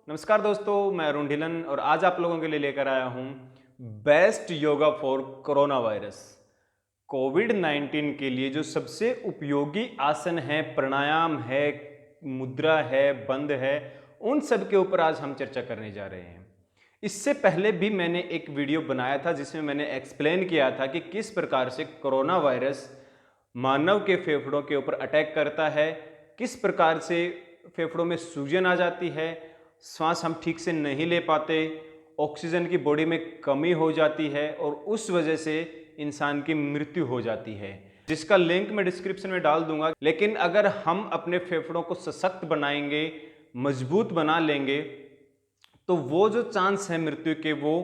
नमस्कार दोस्तों, मैं अरुण ढिलन और आज आप लोगों के लिए लेकर आया हूं best yoga for corona virus. Covid 19 के लिए जो सबसे उपयोगी आसन है, प्राणायाम है, मुद्रा है, बंद है, उन सब के ऊपर आज हम चर्चा करने जा रहे हैं। इससे पहले भी मैंने एक वीडियो बनाया था जिसमें मैंने एक्सप्लेन किया था कि किस प्रकार से कोरोना वायरस मानव के फेफड़ों के ऊपर अटैक करता है, किस प्रकार से फेफड़ों में सूजन आ जाती है, श्वास हम ठीक से नहीं ले पाते, ऑक्सीजन की बॉडी में कमी हो जाती है और उस वजह से इंसान की मृत्यु हो जाती है, जिसका लिंक मैं डिस्क्रिप्शन में डाल दूंगा। लेकिन अगर हम अपने फेफड़ों को सशक्त बनाएंगे, मजबूत बना लेंगे, तो वो जो चांस है मृत्यु के वो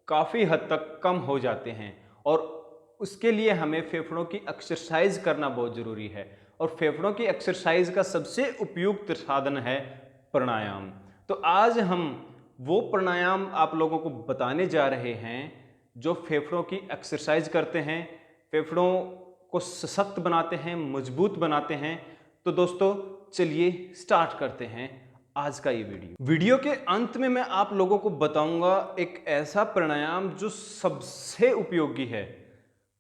काफ़ी हद तक कम हो जाते हैं। और उसके लिए हमें फेफड़ों की एक्सरसाइज करना बहुत ज़रूरी है और फेफड़ों की एक्सरसाइज का सबसे उपयुक्त साधन है प्राणायाम। तो आज हम वो प्राणायाम आप लोगों को बताने जा रहे हैं जो फेफड़ों की एक्सरसाइज करते हैं, फेफड़ों को सशक्त बनाते हैं, मजबूत बनाते हैं। तो दोस्तों चलिए स्टार्ट करते हैं आज का ये वीडियो के अंत में मैं आप लोगों को बताऊंगा एक ऐसा प्राणायाम जो सबसे उपयोगी है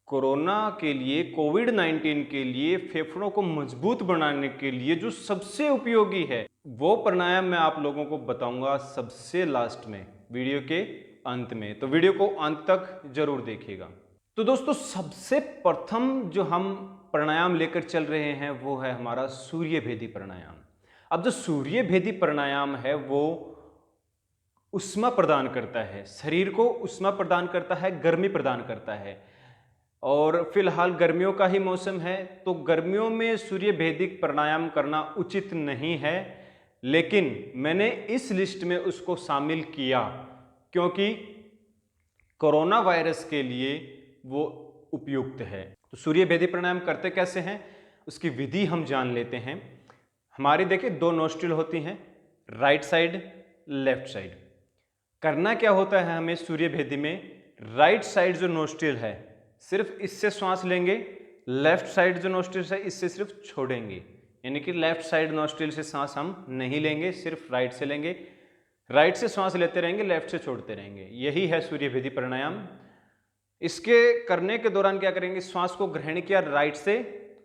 कोरोना के लिए, कोविड 19 के लिए, फेफड़ों को मजबूत बनाने के लिए जो सबसे उपयोगी है। वो प्राणायाम मैं आप लोगों को बताऊंगा सबसे लास्ट में, वीडियो के अंत में। तो वीडियो को अंत तक जरूर देखिएगा। तो दोस्तों सबसे प्रथम जो हम प्राणायाम लेकर चल रहे हैं वो है हमारा सूर्य भेदी प्राणायाम। अब जो सूर्य भेदी प्राणायाम है वो उष्मा प्रदान करता है, शरीर को उष्मा प्रदान करता है, गर्मी प्रदान करता है। और फिलहाल गर्मियों का ही मौसम है तो गर्मियों में सूर्य भेदिक प्राणायाम करना उचित नहीं है, लेकिन मैंने इस लिस्ट में उसको शामिल किया क्योंकि कोरोना वायरस के लिए वो उपयुक्त है। तो सूर्य भेदी प्राणायाम करते कैसे हैं उसकी विधि हम जान लेते हैं। हमारी देखिए दो नोस्ट्रिल होती हैं, राइट साइड, लेफ्ट साइड। करना क्या होता है हमें सूर्य भेदी में, राइट साइड जो नोस्ट्रिल है सिर्फ इससे श्वास लेंगे, लेफ्ट साइड जो नोस्ट्रिल है इससे सिर्फ छोड़ेंगे। यानी कि लेफ्ट साइड नोस्ट्रिल से सांस हम नहीं लेंगे, सिर्फ राइट से लेंगे। राइट से श्वास लेते रहेंगे, लेफ्ट से छोड़ते रहेंगे। यही है सूर्य भेदी प्राणायाम। इसके करने के दौरान क्या करेंगे, श्वास को ग्रहण किया राइट से,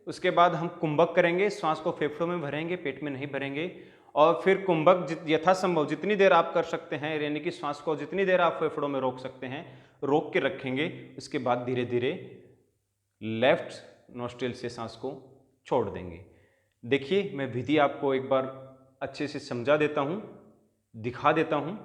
उसके बाद हम कुंभक करेंगे, श्वास को फेफड़ों में भरेंगे, पेट में नहीं भरेंगे। और फिर कुंभक यथासंभव जितनी देर आप कर सकते हैं, यानी कि श्वास को जितनी देर आप फेफड़ों में रोक सकते हैं रोक के रखेंगे। उसके बाद धीरे धीरे लेफ्ट नोस्ट्रिल से सांस को छोड़ देंगे। देखिए मैं विधि आपको एक बार अच्छे से समझा देता हूं, दिखा देता हूं।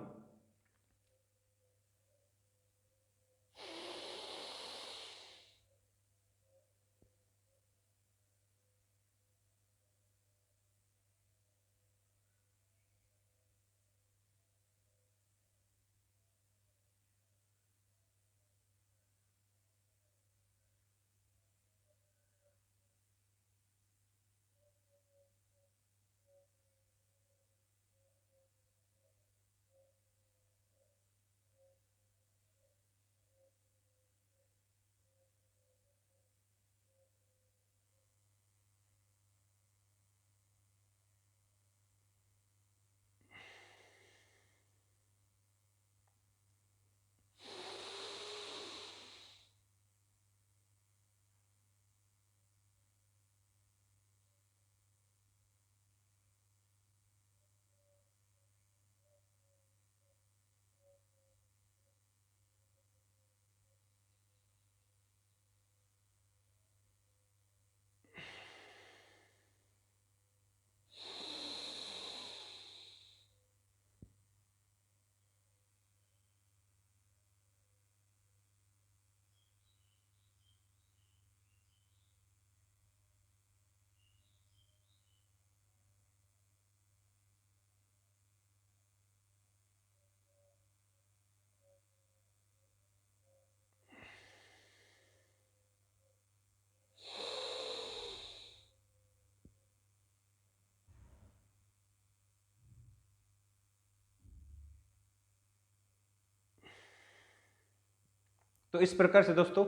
तो इस प्रकार से दोस्तों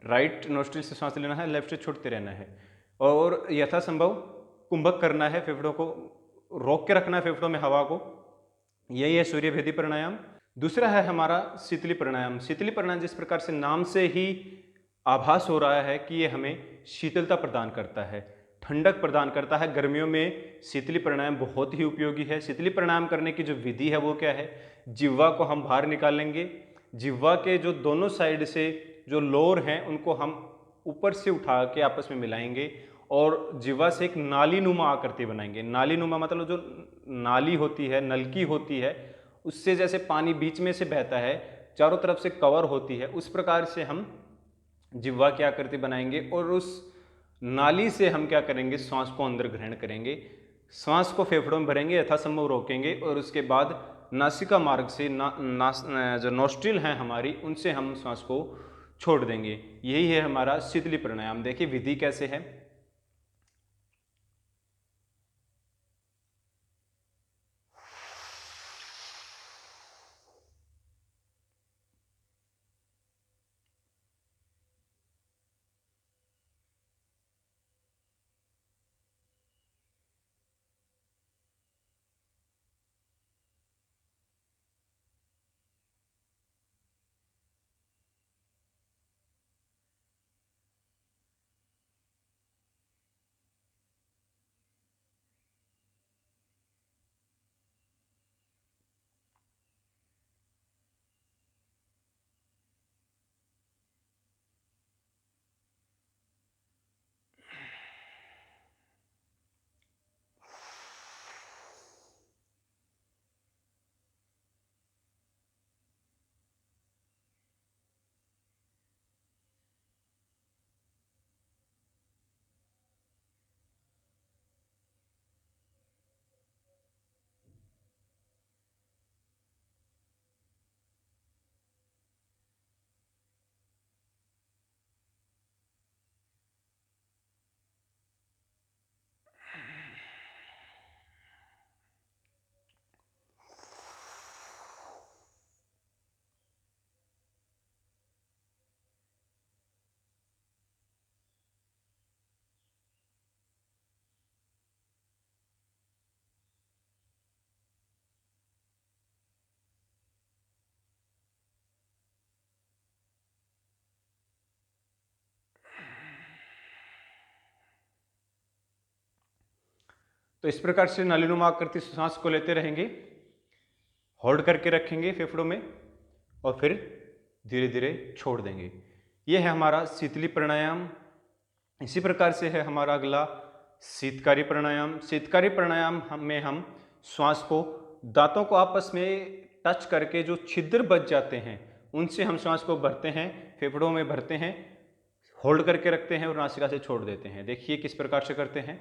राइट नोस्ट्रिल से सांस लेना है, लेफ्ट से छोड़ते रहना है और यथासंभव कुंभक करना है, फेफड़ों को रोक के रखना है, फेफड़ों में हवा को। यही है सूर्यभेदी प्राणायाम। दूसरा है हमारा शीतली प्राणायाम। शीतली प्राणायाम जिस प्रकार से नाम से ही आभास हो रहा है कि ये हमें शीतलता प्रदान करता है, ठंडक प्रदान करता है। गर्मियों में शीतली प्राणायाम बहुत ही उपयोगी है। शीतली प्राणायाम करने की जो विधि है वो क्या है, जिह्वा को हम बाहर निकालेंगे, जिह्वा के जो दोनों साइड से जो लोर हैं उनको हम ऊपर से उठा के आपस में मिलाएंगे और जिह्वा से एक नाली नुमा आकृति बनाएंगे। नाली नुमा मतलब जो नाली होती है, नलकी होती है, उससे जैसे पानी बीच में से बहता है, चारों तरफ से कवर होती है, उस प्रकार से हम जिह्वा की आकृति बनाएंगे और उस नाली से हम क्या करेंगे, श्वास को अंदर ग्रहण करेंगे, श्वास को फेफड़ों में भरेंगे, यथासंभव रोकेंगे और उसके बाद नासिका मार्ग से जो नोस्ट्रिल हैं हमारी, उनसे हम श्वास को छोड़ देंगे। यही है हमारा शीतली प्राणायाम। देखिए विधि कैसे है। तो इस प्रकार से नालीनुमा आकृति सांस को लेते रहेंगे, होल्ड करके रखेंगे फेफड़ों में और फिर धीरे धीरे छोड़ देंगे। यह है हमारा शीतली प्राणायाम। इसी प्रकार से है हमारा अगला शीतकारी प्राणायाम। शीतकारी प्राणायाम में हम श्वास को, दांतों को आपस में टच करके जो छिद्र बच जाते हैं उनसे हम श्वास को भरते हैं, फेफड़ों में भरते हैं, होल्ड करके रखते हैं और नासिका से छोड़ देते हैं। देखिए किस प्रकार से करते हैं।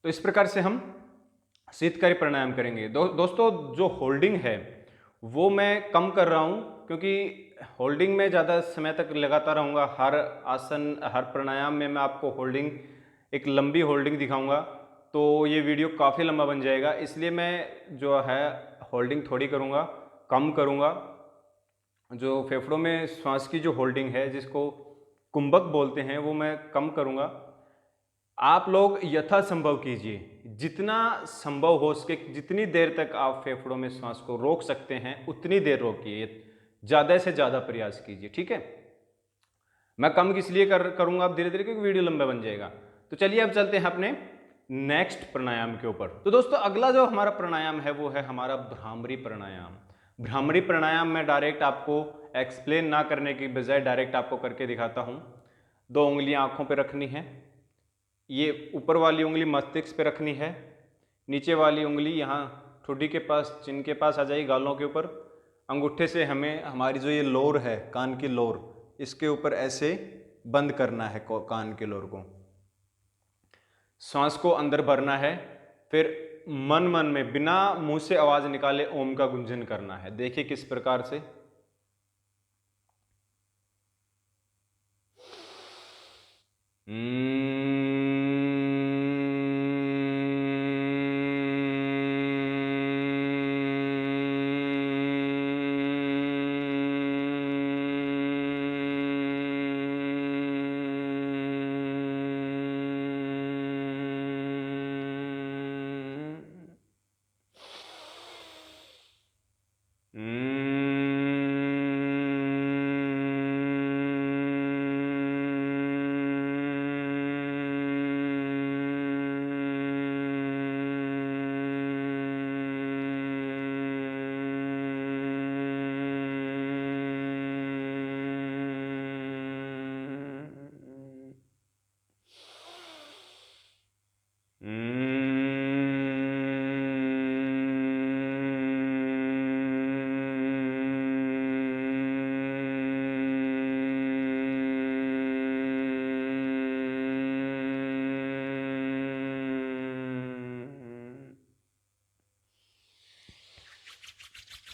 तो इस प्रकार से हम शीतकारी प्राणायाम करेंगे। दोस्तों जो होल्डिंग है वो मैं कम कर रहा हूँ, क्योंकि होल्डिंग में ज़्यादा समय तक लगाता रहूँगा। हर आसन, हर प्राणायाम में मैं आपको होल्डिंग, एक लंबी होल्डिंग दिखाऊंगा, तो ये वीडियो काफ़ी लंबा बन जाएगा। इसलिए मैं जो है होल्डिंग थोड़ी करूँगा, कम करूँगा। जो फेफड़ों में श्वास की जो होल्डिंग है, जिसको कुंभक बोलते हैं, वो मैं कम करूँगा। आप लोग यथासंभव कीजिए, जितना संभव हो सके, जितनी देर तक आप फेफड़ों में सांस को रोक सकते हैं उतनी देर रोकिए, ज़्यादा से ज़्यादा प्रयास कीजिए, ठीक है। मैं कम किस लिए करूँगा अब धीरे धीरे, क्योंकि वीडियो लंबा बन जाएगा। तो चलिए अब चलते हैं अपने नेक्स्ट प्राणायाम के ऊपर। तो दोस्तों अगला जो हमारा प्राणायाम है वो है हमारा भ्रामरी प्राणायाम। भ्रामरी प्राणायाम में डायरेक्ट आपको एक्सप्लेन ना करने की बजाय डायरेक्ट आपको करके दिखाता हूँ। 2 उंगलियां आंखों पे रखनी है, ये ऊपर वाली उंगली मस्तिष्क पे रखनी है, नीचे वाली उंगली यहाँ ठुड्डी के पास, चिन के पास आ जाएगी, गालों के ऊपर। अंगूठे से हमें हमारी जो ये लोर है, कान की लोर, इसके ऊपर ऐसे बंद करना है कान के लोर को। सांस को अंदर भरना है, फिर मन मन में बिना मुंह से आवाज निकाले ओम का गुंजन करना है। देखिए किस प्रकार से।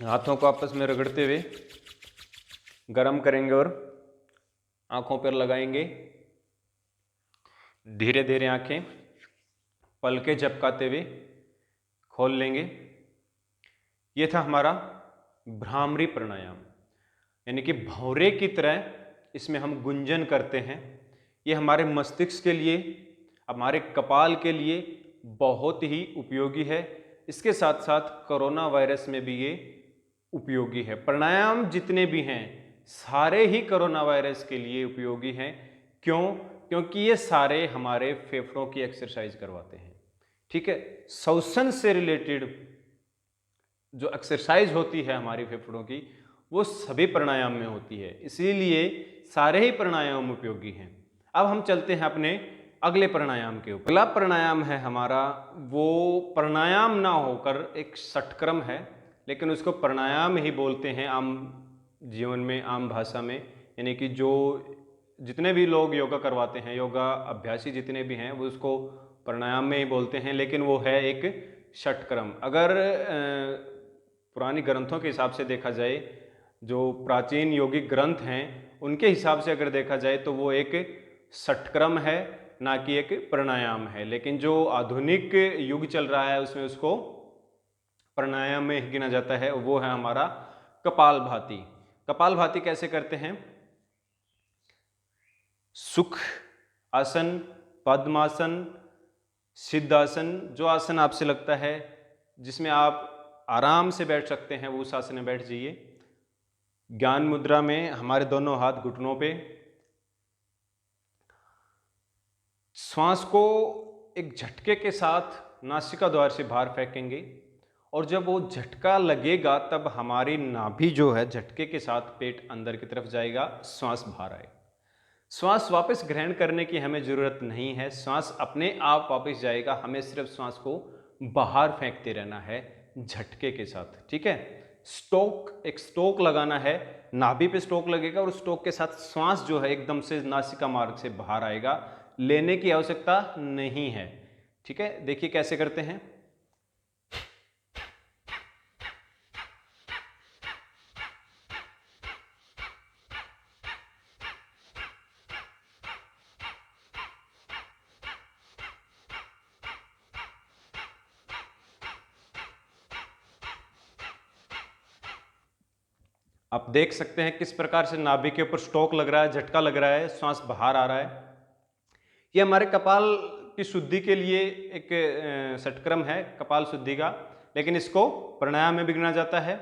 हाथों को आपस में रगड़ते हुए गरम करेंगे और आंखों पर लगाएंगे। धीरे धीरे आंखें पलके झपकाते हुए खोल लेंगे। ये था हमारा भ्रामरी प्राणायाम, यानी कि भंवरे की तरह इसमें हम गुंजन करते हैं। ये हमारे मस्तिष्क के लिए, हमारे कपाल के लिए बहुत ही उपयोगी है। इसके साथ साथ कोरोना वायरस में भी ये उपयोगी है। प्राणायाम जितने भी हैं सारे ही कोरोना वायरस के लिए उपयोगी हैं। क्यों? क्योंकि ये सारे हमारे फेफड़ों की एक्सरसाइज करवाते हैं। ठीक है, श्वसन से रिलेटेड जो एक्सरसाइज होती है हमारी फेफड़ों की, वो सभी प्राणायाम में होती है, इसीलिए सारे ही प्राणायाम उपयोगी हैं। अब हम चलते हैं अपने अगले प्राणायाम के ऊपर। अगला प्राणायाम है हमारा, वो प्राणायाम ना होकर एक षटक्रम है, लेकिन उसको प्राणायाम ही बोलते हैं आम जीवन में, आम भाषा में। यानी कि जो जितने भी लोग योगा करवाते हैं, योगा अभ्यासी जितने भी हैं, वो उसको प्राणायाम में ही बोलते हैं, लेकिन वो है एक षटक्रम। अगर पुरानी ग्रंथों के हिसाब से देखा जाए, जो प्राचीन योगिक ग्रंथ हैं उनके हिसाब से अगर देखा जाए तो वो एक षटक्रम है, ना कि एक प्राणायाम है। लेकिन जो आधुनिक युग चल रहा है उसमें उसको प्राणायाम में गिना जाता है, वो है हमारा कपालभाति। कपालभाति कैसे करते हैं? सुख आसन, पद्मासन, सिद्धासन, जो आसन आपसे लगता है जिसमें आप आराम से बैठ सकते हैं, वो उस आसन में बैठ जाइए। ज्ञान मुद्रा में हमारे दोनों हाथ घुटनों पे, श्वास को एक झटके के साथ नासिका द्वार से बाहर फेंकेंगे, और जब वो झटका लगेगा तब हमारी नाभि जो है झटके के साथ पेट अंदर की तरफ जाएगा, श्वास बाहर आएगा। श्वास वापस ग्रहण करने की हमें जरूरत नहीं है, श्वास अपने आप वापस जाएगा, हमें सिर्फ श्वास को बाहर फेंकते रहना है झटके के साथ। ठीक है, स्टोक, एक स्टोक लगाना है, नाभि पे स्टोक लगेगा और स्टोक के साथ श्वास जो है एकदम से नासिका मार्ग से बाहर आएगा, लेने की आवश्यकता नहीं है। ठीक है, देखिए कैसे करते हैं। आप देख सकते हैं किस प्रकार से नाभि के ऊपर स्टोक लग रहा है, झटका लग रहा है, श्वास बाहर आ रहा है। ये हमारे कपाल की शुद्धि के लिए एक षटक्रम है कपाल शुद्धि का, लेकिन इसको प्राणायाम में भी गिना जाता है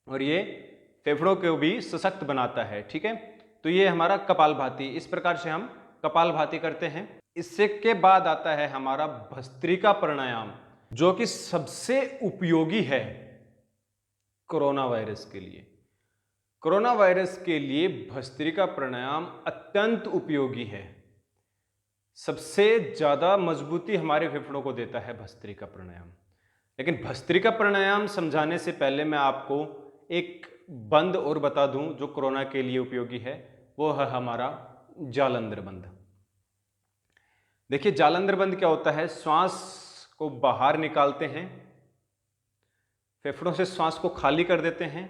और ये फेफड़ों को भी सशक्त बनाता है। ठीक है, तो ये हमारा कपालभाति, इस प्रकार से हम कपालभाति करते हैं। इससे के बाद आता है हमारा भस्त्रिका प्राणायाम, जो कि सबसे उपयोगी है कोरोना वायरस के लिए। कोरोना वायरस के लिए भस्त्रिका प्राणायाम अत्यंत उपयोगी है। सबसे ज़्यादा मजबूती हमारे फेफड़ों को देता है भस्त्रिका प्राणायाम। लेकिन भस्त्रिका प्राणायाम समझाने से पहले मैं आपको एक बंद और बता दूं जो कोरोना के लिए उपयोगी है, वो है हमारा जालंधर बंद। देखिए जालंधर बंद क्या होता है, श्वास को बाहर निकालते हैं, फेफड़ों से श्वास को खाली कर देते हैं,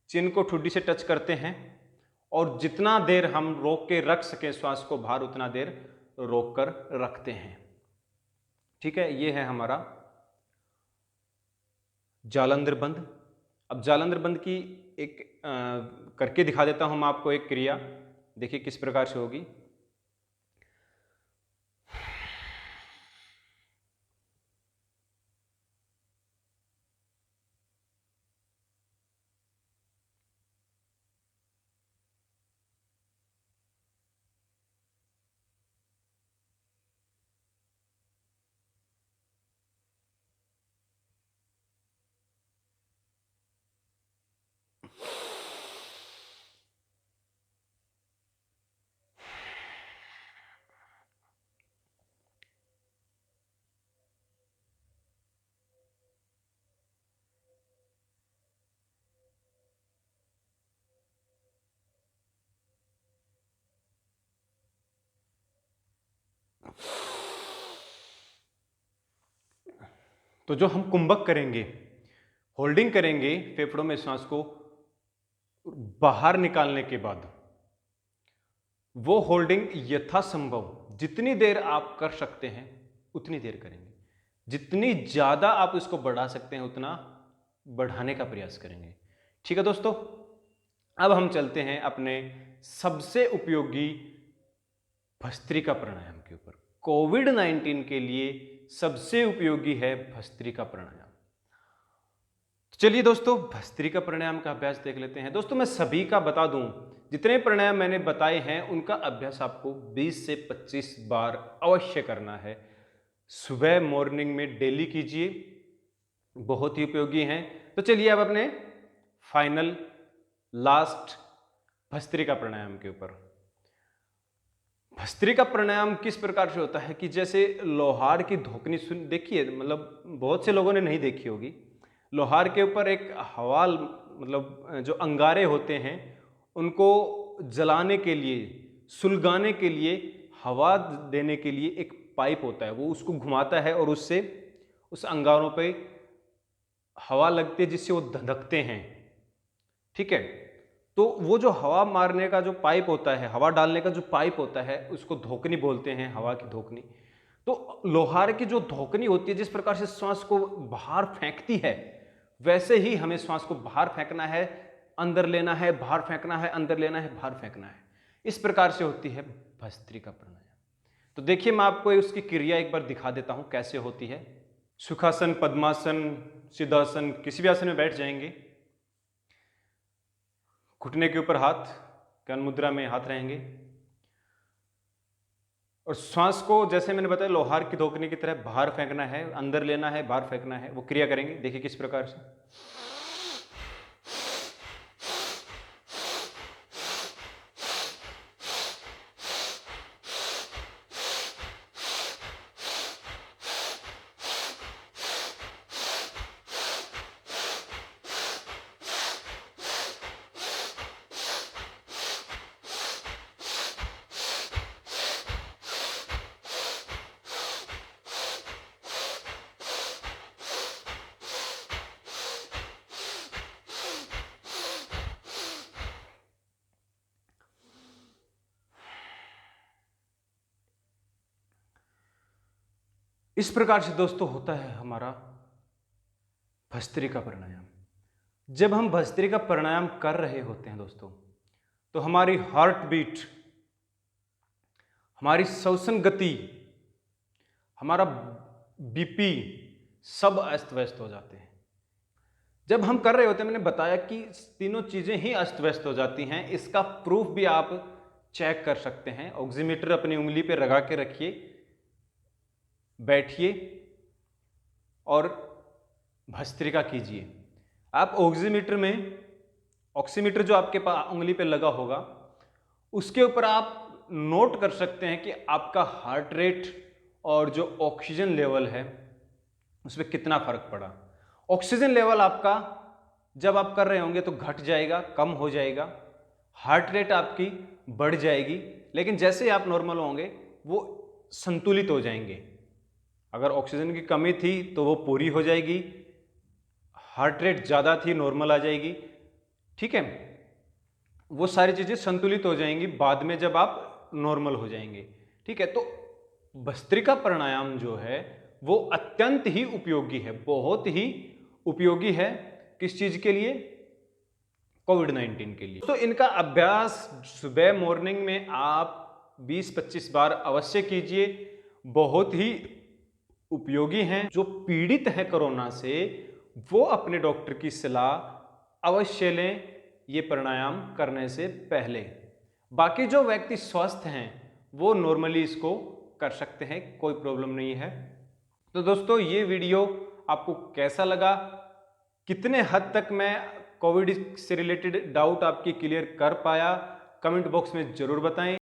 चिन को ठुड्डी से टच करते हैं और जितना देर हम रोक के रख सकें श्वास को बाहर उतना देर रोक कर रखते हैं। ठीक है, ये है हमारा जालंधर बंद। अब जालंधर बंद की एक करके दिखा देता हूं मैं आपको एक क्रिया, देखिए किस प्रकार से होगी। तो जो हम कुंभक करेंगे, होल्डिंग करेंगे फेफड़ों में सांस को बाहर निकालने के बाद, वो होल्डिंग यथासंभव जितनी देर आप कर सकते हैं उतनी देर करेंगे। जितनी ज्यादा आप इसको बढ़ा सकते हैं उतना बढ़ाने का प्रयास करेंगे। ठीक है दोस्तों, अब हम चलते हैं अपने सबसे उपयोगी भस्त्रिका प्राणायाम के ऊपर। कोविड-19 के लिए सबसे उपयोगी है भस्त्रिका प्राणायाम। चलिए दोस्तों, भस्त्रिका प्राणायाम का अभ्यास देख लेते हैं। दोस्तों मैं सभी का बता दूं, जितने प्राणायाम मैंने बताए हैं उनका अभ्यास आपको 20 से 25 बार अवश्य करना है। सुबह मॉर्निंग में डेली कीजिए, बहुत ही उपयोगी हैं। तो चलिए अब अपने फाइनल लास्ट भस्त्रिका प्राणायाम के ऊपर। भस्त्रिका प्राणायाम किस प्रकार से होता है कि जैसे लोहार की धोकनी, सुन देखिए, मतलब बहुत से लोगों ने नहीं देखी होगी। लोहार के ऊपर एक हवा, मतलब जो अंगारे होते हैं उनको जलाने के लिए, सुलगाने के लिए, हवा देने के लिए एक पाइप होता है, वो उसको घुमाता है और उससे उस अंगारों पे हवा लगती है जिससे वो धधकते हैं। ठीक है, तो वो जो हवा मारने का जो पाइप होता है, हवा डालने का जो पाइप होता है, उसको धोकनी बोलते हैं, हवा की धोकनी। तो लोहार की जो धोकनी होती है, जिस प्रकार से श्वास को बाहर फेंकती है, वैसे ही हमें श्वास को बाहर फेंकना है, अंदर लेना है, बाहर फेंकना है, अंदर लेना है, बाहर फेंकना है। इस प्रकार से होती है भस्त्रिका प्राणायाम। तो देखिए मैं आपको उसकी क्रिया एक बार दिखा देता हूं कैसे होती है। सुखासन, पद्मासन, सिद्धासन, किसी भी आसन में बैठ जाएंगे। घुटने के ऊपर हाथ, कर्ण मुद्रा में हाथ रहेंगे और श्वास को जैसे मैंने बताया लोहार की धोकने की तरह बाहर फेंकना है, अंदर लेना है, बाहर फेंकना है। वो क्रिया करेंगे, देखिए किस प्रकार से। इस प्रकार से दोस्तों होता है हमारा भस्त्रिका प्राणायाम। जब हम भस्त्रिका प्राणायाम कर रहे होते हैं दोस्तों, तो हमारी हार्ट बीट, हमारी श्वसन गति, हमारा बीपी सब अस्त व्यस्त हो जाते हैं। जब हम कर रहे होते हैं, मैंने बताया कि तीनों चीजें ही अस्त व्यस्त हो जाती हैं। इसका प्रूफ भी आप चेक कर सकते हैं। ऑक्सीमीटर अपनी उंगली पे लगा के रखिए, बैठिए और भस्त्रिका कीजिए। आप ऑक्सीमीटर में, ऑक्सीमीटर जो आपके पास उंगली पे लगा होगा, उसके ऊपर आप नोट कर सकते हैं कि आपका हार्ट रेट और जो ऑक्सीजन लेवल है उसमें कितना फर्क पड़ा। ऑक्सीजन लेवल आपका जब आप कर रहे होंगे तो घट जाएगा, कम हो जाएगा, हार्ट रेट आपकी बढ़ जाएगी, लेकिन जैसे ही आप नॉर्मल होंगे वो संतुलित हो जाएंगे। अगर ऑक्सीजन की कमी थी तो वो पूरी हो जाएगी, हार्ट रेट ज़्यादा थी नॉर्मल आ जाएगी, ठीक है, वो सारी चीज़ें संतुलित हो जाएंगी बाद में जब आप नॉर्मल हो जाएंगे, ठीक है। तो भस्त्रिका प्राणायाम जो है वो अत्यंत ही उपयोगी है, बहुत ही उपयोगी है। किस चीज़ के लिए? कोविड-19 के लिए। तो इनका अभ्यास सुबह मॉर्निंग में आप 20-25 बार अवश्य कीजिए, बहुत ही उपयोगी हैं। जो पीड़ित हैं कोरोना से वो अपने डॉक्टर की सलाह अवश्य लें ये प्राणायाम करने से पहले। बाकी जो व्यक्ति स्वस्थ हैं वो नॉर्मली इसको कर सकते हैं, कोई प्रॉब्लम नहीं है। तो दोस्तों ये वीडियो आपको कैसा लगा, कितने हद तक मैं कोविड से रिलेटेड डाउट आपकी क्लियर कर पाया, कमेंट बॉक्स में जरूर बताएं।